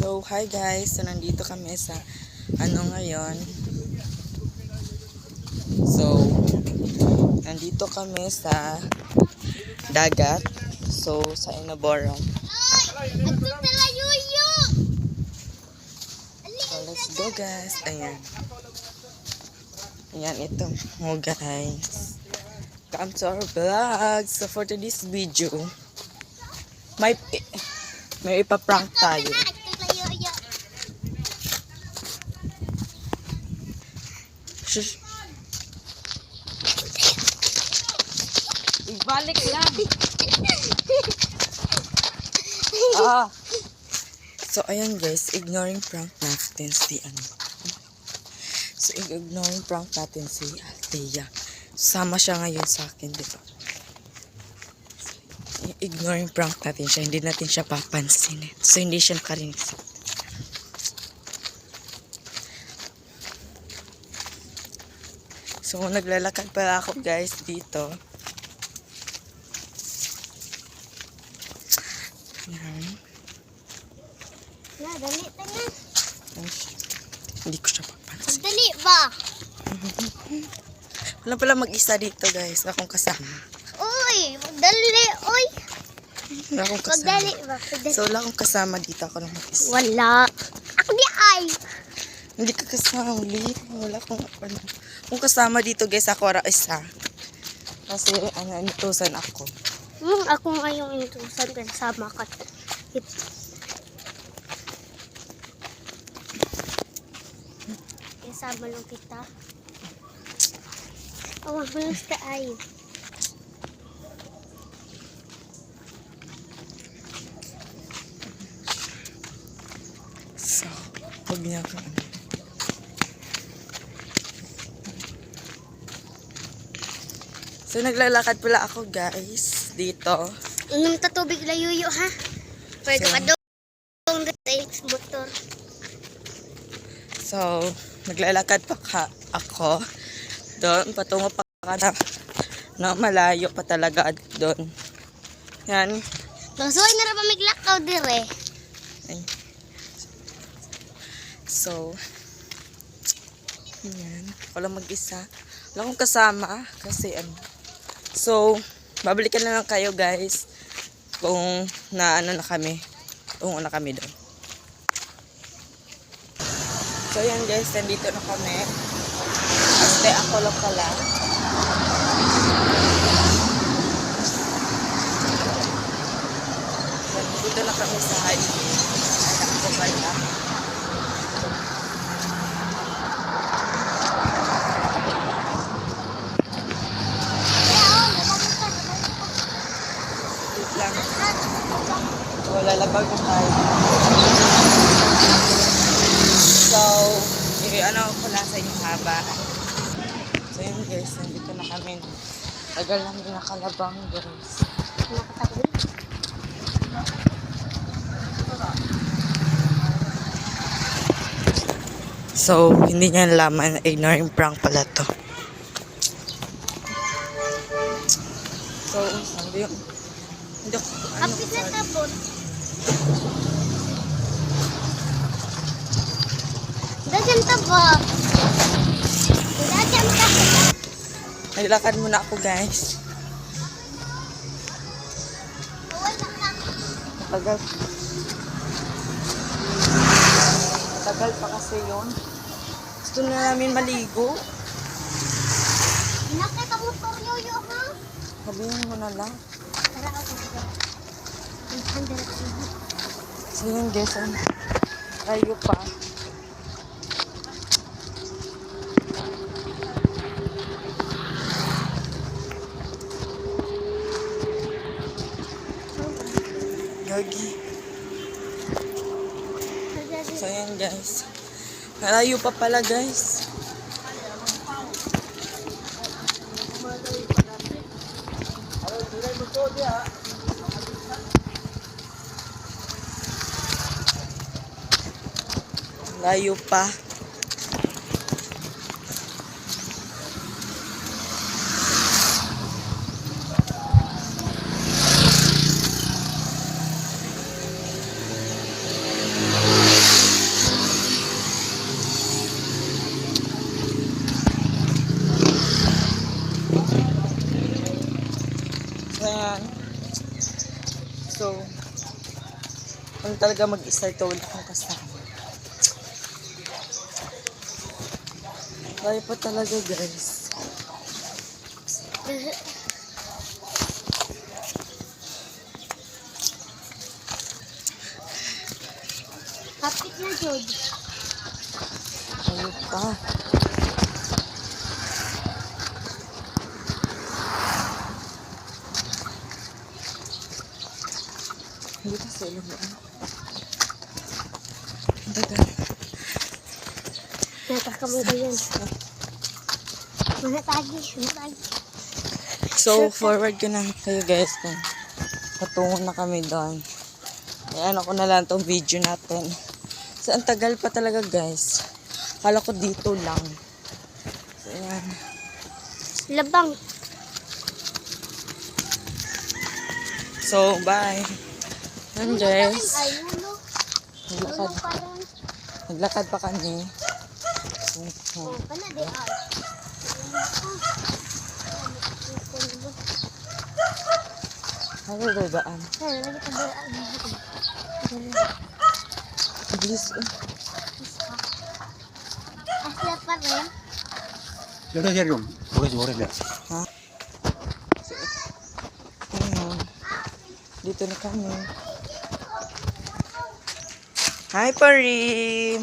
So, hi guys. So, nandito kami sa ngayon. So, nandito kami sa dagat. So, sa Inaboran. So, let's go guys. Ayan. Ayan, ito mo guys. Come to our vlog. So, for today's video, may ipaprank tayo. Shush. Ibalik lang. So, ayan guys, ignoring prank natin si So, ignoring prank natin si Althea. Sama siya ngayon sa akin, di ba? Ignoring prank natin siya, hindi natin siya papansin. So, hindi siya nakarinig sa atin. So, naglalakad pala ako guys dito. Ayan. Dali, tanga. Hindi ko siya papansin. Dali ba? Wala pala mag-isa dito guys. Akong kasama. Uy, dali, uy. Wala akong kasama. Dali ba? So, wala akong kasama dito. Ako lang mag-isa. Wala. Ako di ay. Hindi ka kasama ulit. Wala akong kung kasama dito guys. Ako ara isa. Kasi inutusan ako. Ako nga yung inutusan ka. Sama ka. Kasama lang kita. Awang malas ka ay. So, huwag niya ako So, naglalakad pala ako guys dito. Inom ta tubig layuyo ha. Pwede So, ka doon dito motor. So, naglalakad pa ako doon. Patungo pa ka na malayo pa talaga doon. Yan. Nasuway na rin pa miglakaw dire. Ay. So, yan. Wala mag-isa. Wala akong kasama kasi So, babalikan na lang kayo guys kung na na kami. Kung na kami doon. So, yan guys. Nandito na kami. Kasi ako lang pala. Nandito na kami sa highway. Anak ko pala. Lang. Wala labag na tayo. So, ano ko na sa inyong haba. So yun guys, nandito na kami. Tagal namin nakalabang guys. So, hindi niya nalaman. Ignoring prank pala to. So, sabi yung hindi ako, Kapit na tapon. Dagan ta ba? Dagan ta. naglakad muna ako guys. Tagal. Tagal pa kasi yun. Gusto na namin maligo. Nakita mo po yoyo ha? Sabihin mo na lang. Tara ako dito. So yun guys, tayo pa. Gagi. So yan guys. Malayo pa pala guys. Layo pa. talaga mag-start to wala akong kasama. Kaya pa talaga guys. Kapit na, Jod. Ayun pa. Hindi kasi alam mo. Ang tagal. Natakamay ko yan. Manatagi. So, forward ko na kayo guys kung patungo na kami doon. Ayan ako na lang itong video natin. So, ang tagal pa talaga guys. Akala ko dito lang. So, ayan. Labang. So, bye. Yan guys. Ay, ulo. Naglakad. Pa rin. Naglakad pa kami. So, Oh, kana di ay. ano ba daan? Ay, lagi ka ba? Bilis. Asya pa rin. 여기다 좀 거기서 오래돼. Ayan. Dito na kami. Hi, Pari!